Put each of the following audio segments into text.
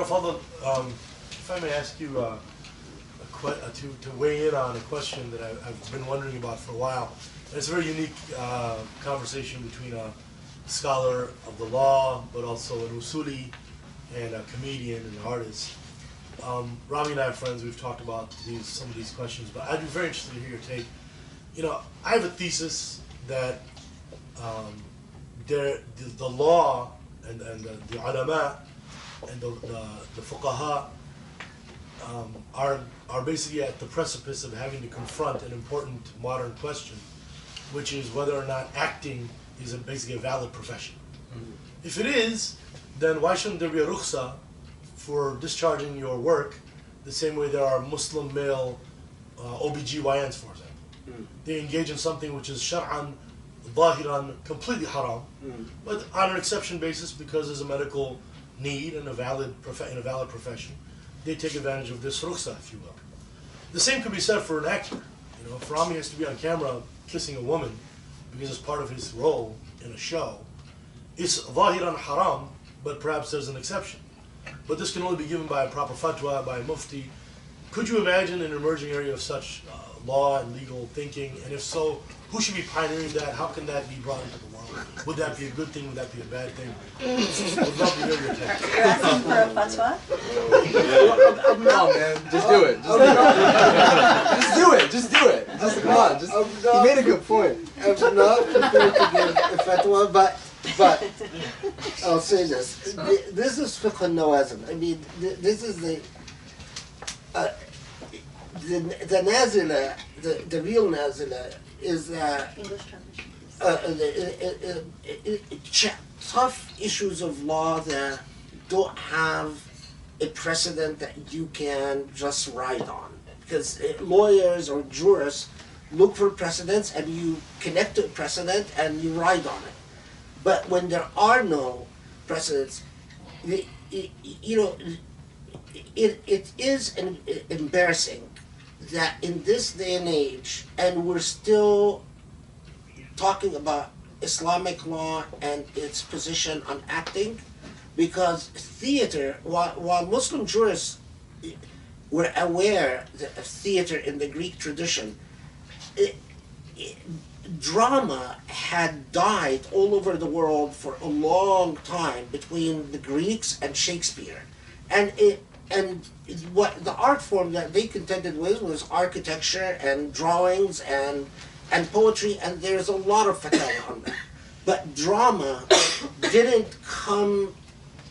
Fadl, if I may ask you to weigh in on a question that I've been wondering about for a while. And it's a very unique conversation between a scholar of the law, but also an usuli and a comedian and an artist. Ramy and I are friends. We've talked about some of these questions, but I'd be very interested to hear your take. You know, I have a thesis that the law and the ulama and the fuqaha are basically at the precipice of having to confront an important modern question, which is whether or not acting is basically a valid profession. If it is, then why shouldn't there be a rukhsa for discharging your work the same way there are Muslim male OBGYNs, for example? They engage in something which is shar'an, zahiran, completely haram, but on an exception basis because there's a medical need and a valid profession, they take advantage of this rukhsa, if you will. The same could be said for an actor. You know, if Ramy has to be on camera kissing a woman because it's part of his role in a show, it's zahiran haram, but perhaps there's an exception. But this can only be given by a proper fatwa, by a mufti. Could you imagine an emerging area of such law and legal thinking? And if so, who should be pioneering that? How can that be brought into the world? Would that be a good thing? Would that be a bad thing? Would love to hear your take. You're asking for a fatwa? No, man, just do it. Just do it. Just do it. Just come on. You made a good point. I'm not prepared to give a fatwa, but I'll say this. This is fiqh al-nawazil. I mean, this is the nazila, the real nazila is English translation. Tough issues of law that don't have a precedent that you can just ride on. Because lawyers or jurists look for precedents and you connect to a precedent and you ride on it. But when there are no precedents, it is embarrassing that in this day and age, and we're still talking about Islamic law and its position on acting, because theater, while Muslim jurists were aware of theater in the Greek tradition, drama had died all over the world for a long time between the Greeks and Shakespeare. And what the art form that they contended with was architecture and drawings and poetry, and there's a lot of fatwa on that. But drama didn't come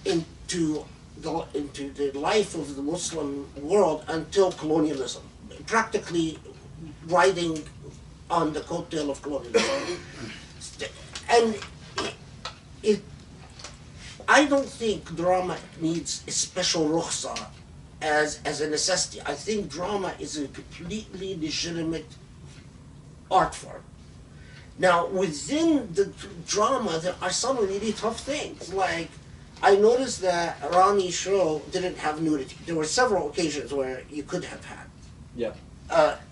into the life of the Muslim world until colonialism, practically riding on the coattail of colonialism. And I don't think drama needs a special rukhsa as a necessity. I think drama is a completely legitimate art form. Now, within the drama, there are some really tough things. Like, I noticed that Ramy's show didn't have nudity. There were several occasions where you could have had. Yeah.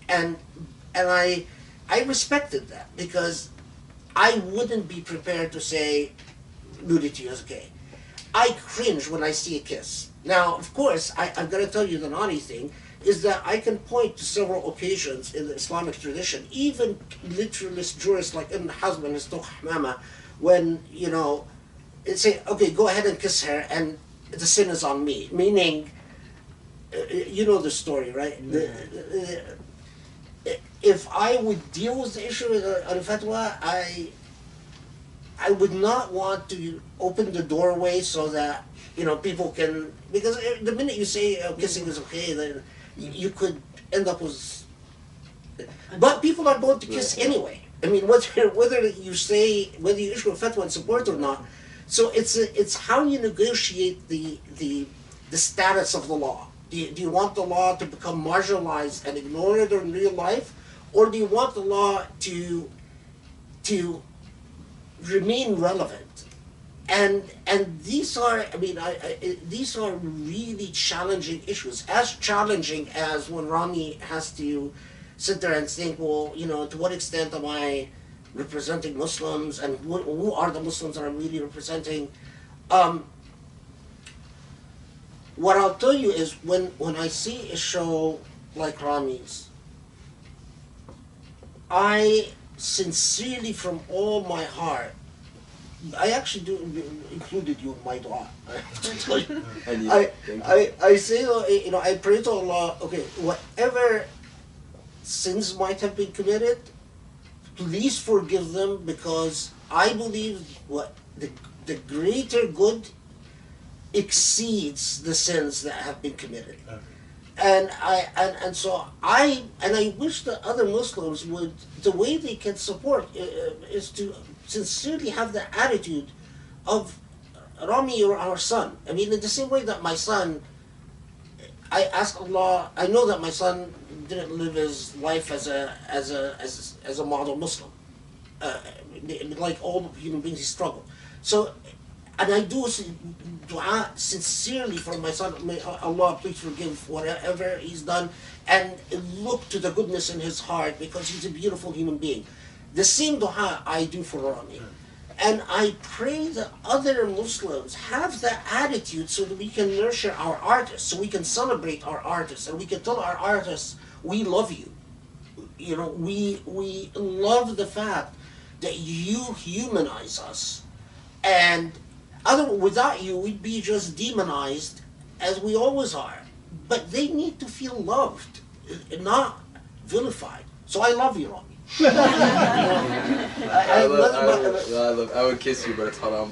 And I respected that because I wouldn't be prepared to say nudity is okay. I cringe when I see a kiss. Now, of course, I've got to tell you the naughty thing is that I can point to several occasions in the Islamic tradition, even literalist jurists like Ibn Hazm and his Hamama, when, you know, it say, okay, go ahead and kiss her and the sin is on me. Meaning, you know the story, right? If I would deal with the issue on fatwa, I would not want to open the doorway so that, you know, people can, because the minute you say kissing is okay, then you could end up with, but people are going to kiss anyway. I mean, whether you issue a fatwa in support or not. So it's how you negotiate the status of the law. Do you want the law to become marginalized and ignored in real life, or do you want the law to remain relevant? And these are, I mean, these are really challenging issues. As challenging as when Ramy has to sit there and think, well, you know, to what extent am I representing Muslims, and who are the Muslims that I'm really representing? what I'll tell you is when I see a show like Ramy's, I sincerely, from all my heart, I actually do included you in my dua. I have to tell you. I say, you know, I pray to Allah, okay, whatever sins might have been committed, please forgive them, because I believe what the greater good exceeds the sins that have been committed. Okay. And so I wish that other Muslims would, the way they can support is to sincerely have the attitude of Ramy, or our son. I mean, in the same way that my son, I ask Allah. I know that my son didn't live his life as a model Muslim. Like all human beings, he struggled. So, and I do dua sincerely for my son. May Allah please forgive whatever he's done, and look to the goodness in his heart, because he's a beautiful human being. The same dua I do for Ramy. And I pray that other Muslims have that attitude, so that we can nurture our artists, so we can celebrate our artists, and we can tell our artists, we love you. You know, we love the fact that you humanize us. And without you, we'd be just demonized, as we always are. But they need to feel loved, not vilified. So I love you, Ramy. I would kiss you, but it's haram.